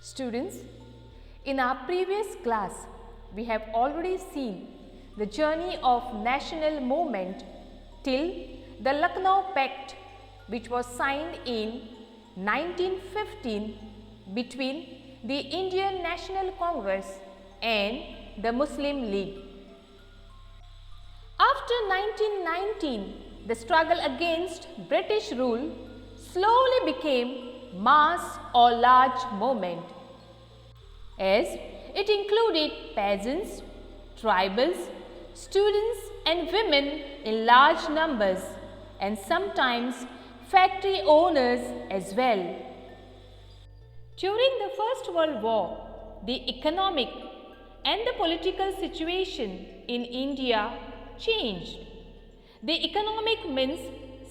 Students, in our previous class, we have already seen the journey of national movement till the Lucknow Pact, which was signed in 1915 between the Indian National Congress and the Muslim League. After 1919, the struggle against British rule slowly became mass or large movement, as it included peasants, tribals, students and women in large numbers, and sometimes factory owners as well. During the First World War, the economic and the political situation in India changed. The economic means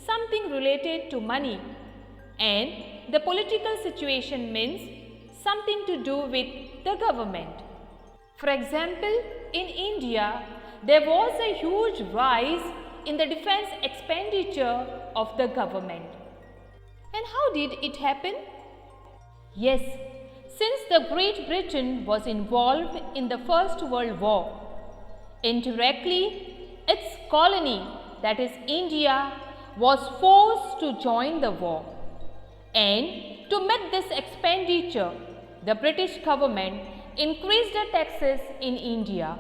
something related to money, and the political situation means something to do with the government. For example, in India, there was a huge rise in the defense expenditure of the government. And how did it happen? Yes, since the Great Britain was involved in the First World War, indirectly its colony, that is India, was forced to join the war. And to meet this expenditure, the British government increased the taxes in India,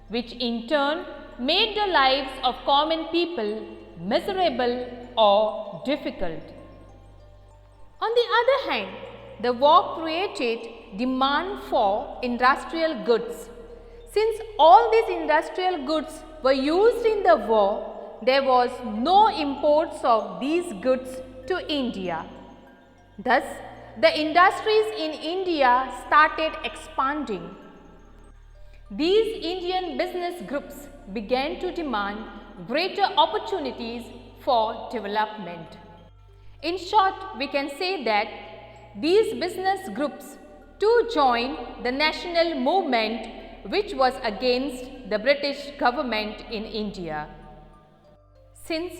which in turn made the lives of common people miserable or difficult. On the other hand, the war created demand for industrial goods. Since all these industrial goods were used in the war, there was no imports of these goods to India. Thus, the industries in India started expanding. These Indian business groups began to demand greater opportunities for development. In short, we can say that these business groups too joined the national movement which was against the British government in India. Since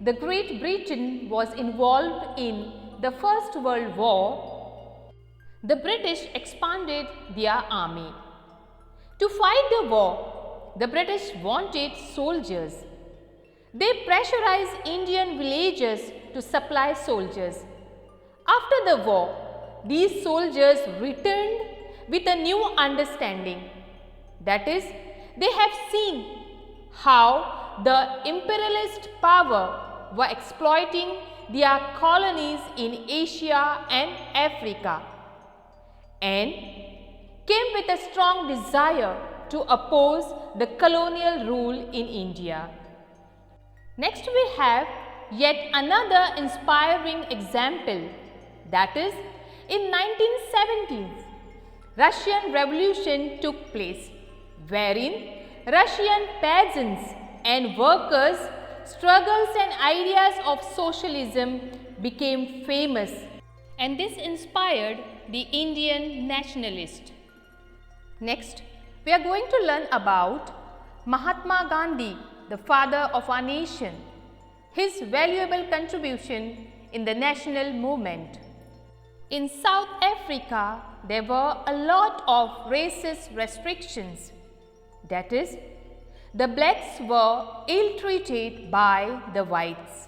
the Great Britain was involved in the First World War, the British expanded their army. To fight the war, the British wanted soldiers. They pressurized Indian villages to supply soldiers. After the war, these soldiers returned with a new understanding. That is, they have seen how the imperialist power were exploiting their colonies in Asia and Africa, and came with a strong desire to oppose the colonial rule in India. Next, we have yet another inspiring example, that is, in 1970s, Russian Revolution took place, wherein Russian peasants and workers' struggles and ideas of socialism became famous, and this inspired the Indian nationalists. Next, we are going to learn about Mahatma Gandhi, the father of our nation, his valuable contribution in the national movement. In South Africa, there were a lot of racist restrictions. That is, the blacks were ill-treated by the whites.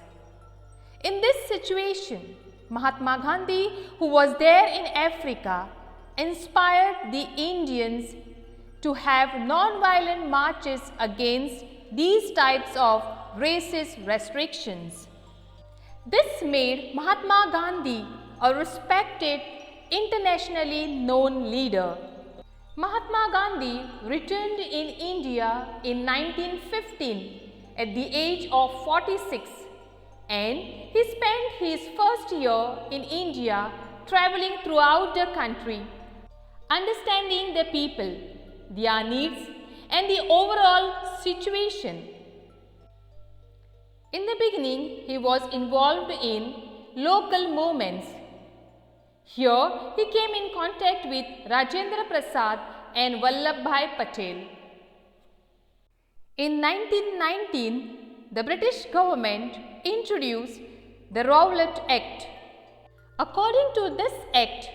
In this situation, Mahatma Gandhi, who was there in Africa, inspired the Indians to have non-violent marches against these types of racist restrictions. This made Mahatma Gandhi a respected, internationally known leader. Mahatma Gandhi returned in India in 1915 at the age of 46, and he spent his first year in India traveling throughout the country, understanding the people, their needs and the overall situation. In the beginning, he was involved in local movements. Here, he came in contact with Rajendra Prasad and Vallabhbhai Patel. In 1919, the British government introduced the Rowlatt Act. According to this act,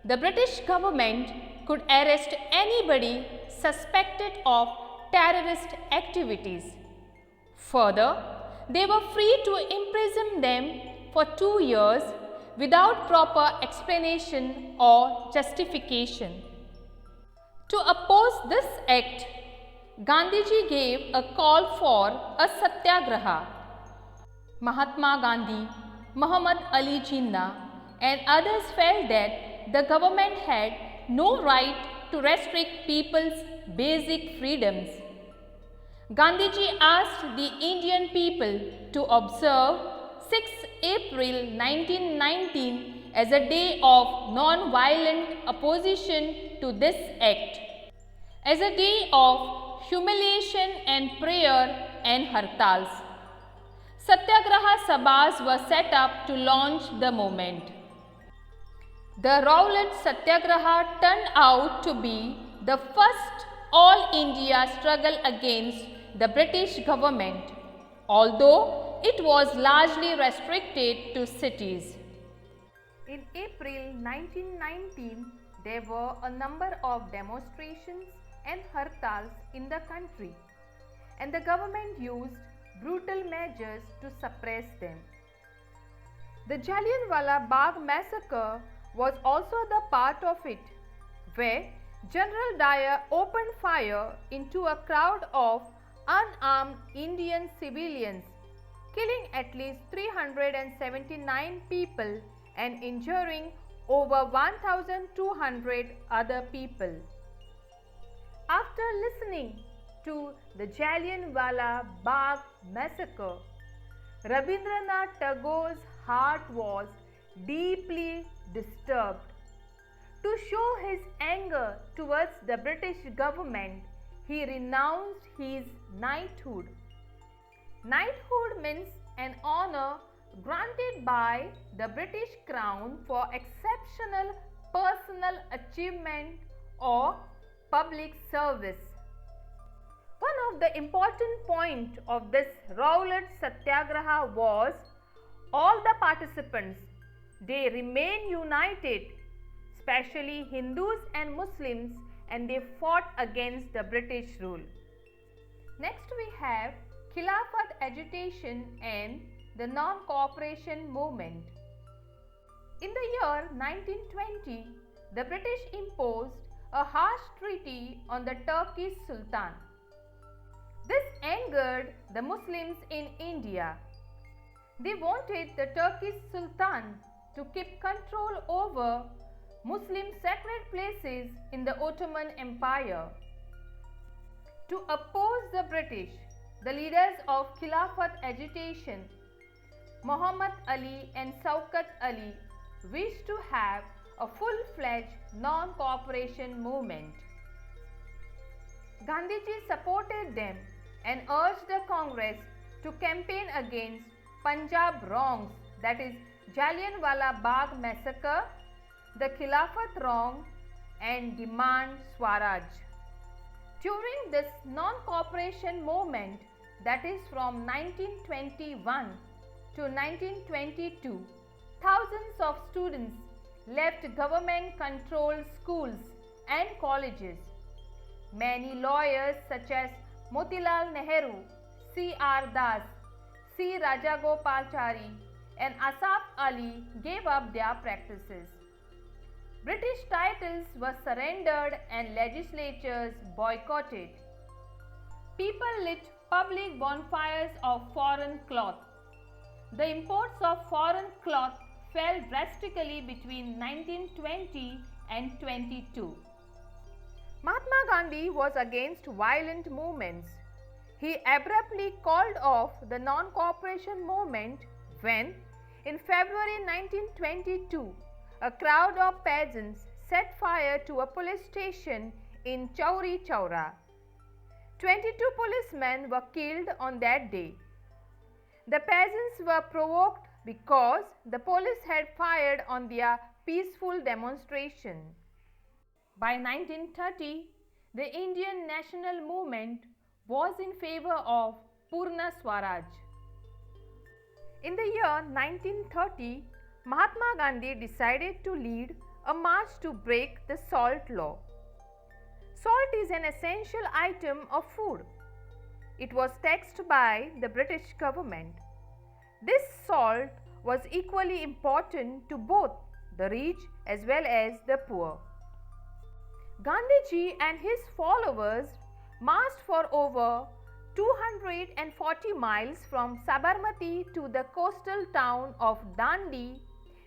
The British government could arrest anybody suspected of terrorist activities. Further, they were free to imprison them for 2 years without proper explanation or justification. To oppose this act, Gandhiji gave a call for a satyagraha. Mahatma Gandhi, Muhammad Ali Jinnah and others felt that the government had no right to restrict people's basic freedoms. Gandhiji asked the Indian people to observe 6 April 1919 as a day of non-violent opposition to this act, as a day of humiliation and prayer and hartals. Satyagraha Sabhas were set up to launch the movement. The Rowlatt Satyagraha turned out to be the first all-India struggle against the British government, although it was largely restricted to cities. In April 1919, there were a number of demonstrations and hartals in the country, and the government used brutal measures to suppress them. The Jallianwala Bagh massacre was also the part of it, where General Dyer opened fire into a crowd of unarmed Indian civilians, killing at least 379 people and injuring over 1,200 other people. After listening to the Jallianwala Bagh massacre, Rabindranath Tagore's heart was deeply disturbed. To show his anger towards the British government, he renounced his knighthood. Knighthood means an honor granted by the British Crown for exceptional personal achievement or public service. One of the important points of this Rowlatt Satyagraha was all the participants, they remained united, especially Hindus and Muslims, and they fought against the British rule. Next we have Khilafah agitation and the non-cooperation movement. In the year 1920, the British imposed a harsh treaty on the Turkish Sultan. This angered the Muslims in India. They wanted the Turkish Sultan to keep control over Muslim sacred places in the Ottoman Empire. To oppose the British, the leaders of Khilafat agitation, Muhammad Ali and Shaukat Ali, wished to have a full-fledged non-cooperation movement. Gandhiji supported them and urged the Congress to campaign against Punjab wrongs, that is Jallianwala Bagh massacre, the Khilafat wrong and demand Swaraj. During this non-cooperation movement, that is from 1921 to 1922, thousands of students left government-controlled schools and colleges. Many lawyers such as Motilal Nehru, C.R. Das, C. Rajagopalachari and Asaf Ali gave up their practices. British titles were surrendered and legislatures boycotted. People lit public bonfires of foreign cloth. The imports of foreign cloth fell drastically between 1920 and 22. Mahatma Gandhi was against violent movements. He abruptly called off the non-cooperation movement when, in February 1922, a crowd of peasants set fire to a police station in Chauri Chaura. 22 policemen were killed on that day. The peasants were provoked because the police had fired on their peaceful demonstration. By 1930, the Indian national movement was in favor of Purna Swaraj. In the year 1930, Mahatma Gandhi decided to lead a march to break the salt law. Salt is an essential item of food. It was taxed by the British government. This salt was equally important to both the rich as well as the poor. Gandhiji and his followers marched for over 240 miles from Sabarmati to the coastal town of Dandi,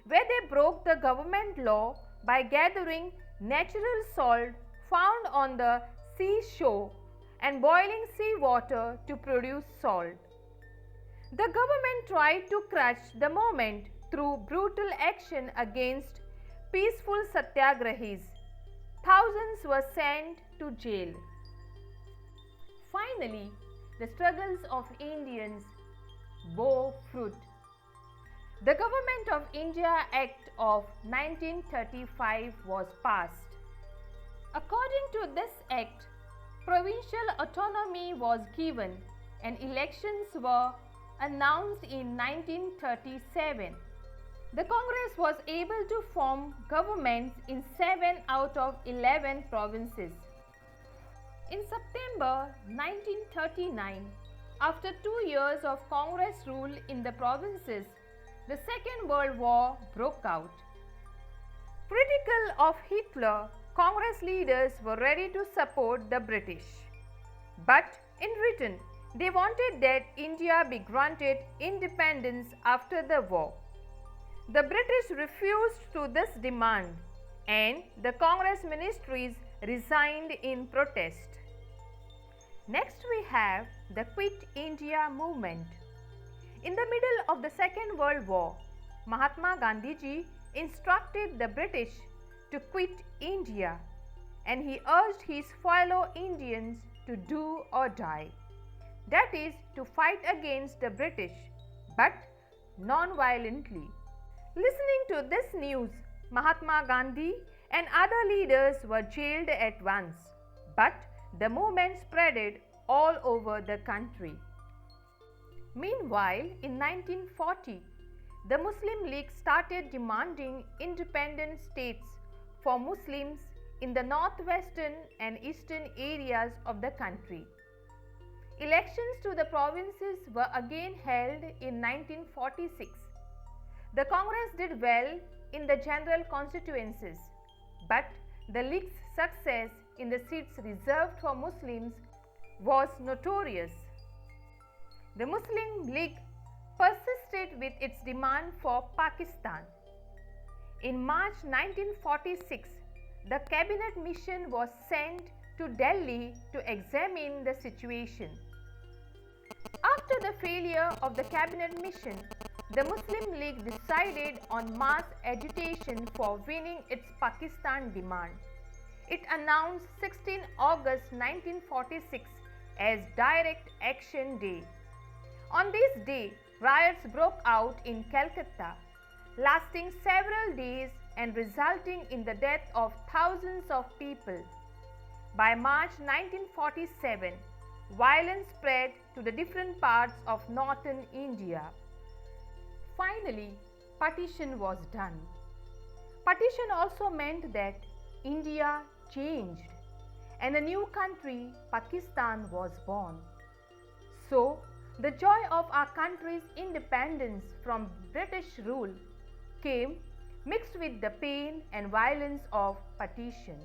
where they broke the government law by gathering natural salt found on the seashore and boiling sea water to produce salt. The government tried to crush the movement through brutal action against peaceful satyagrahis. Thousands were sent to jail. Finally, the struggles of Indians bore fruit. The Government of India Act of 1935 was passed. According to this act, provincial autonomy was given and elections were announced in 1937. The Congress was able to form governments in 7 out of 11 provinces. In September 1939, after 2 years of Congress rule in the provinces, the Second World War broke out. Critical of Hitler, Congress leaders were ready to support the British. But in return, they wanted that India be granted independence after the war. The British refused to this demand and the Congress ministries resigned in protest. Next we have the Quit India movement. In the middle of the Second World War, Mahatma Gandhiji instructed the British to quit India and he urged his fellow Indians to do or die. That is, to fight against the British, but non-violently. Listening to this news, Mahatma Gandhi and other leaders were jailed at once, but the movement spread all over the country. Meanwhile, in 1940, the Muslim League started demanding independent states for Muslims in the northwestern and eastern areas of the country. Elections to the provinces were again held in 1946. The Congress did well in the general constituencies, but the League's success in the seats reserved for Muslims was notorious. The Muslim League persisted with its demand for Pakistan. In March 1946, the cabinet mission was sent to Delhi to examine the situation. After the failure of the cabinet mission, the Muslim League decided on mass agitation for winning its Pakistan demand. It announced 16 August 1946 as Direct Action Day. On this day, riots broke out in Calcutta, lasting several days and resulting in the death of thousands of people. By March 1947, violence spread to the different parts of northern India. Finally, partition was done. Partition also meant that India changed and a new country, Pakistan, was born. So, the joy of our country's independence from British rule came mixed with the pain and violence of partition.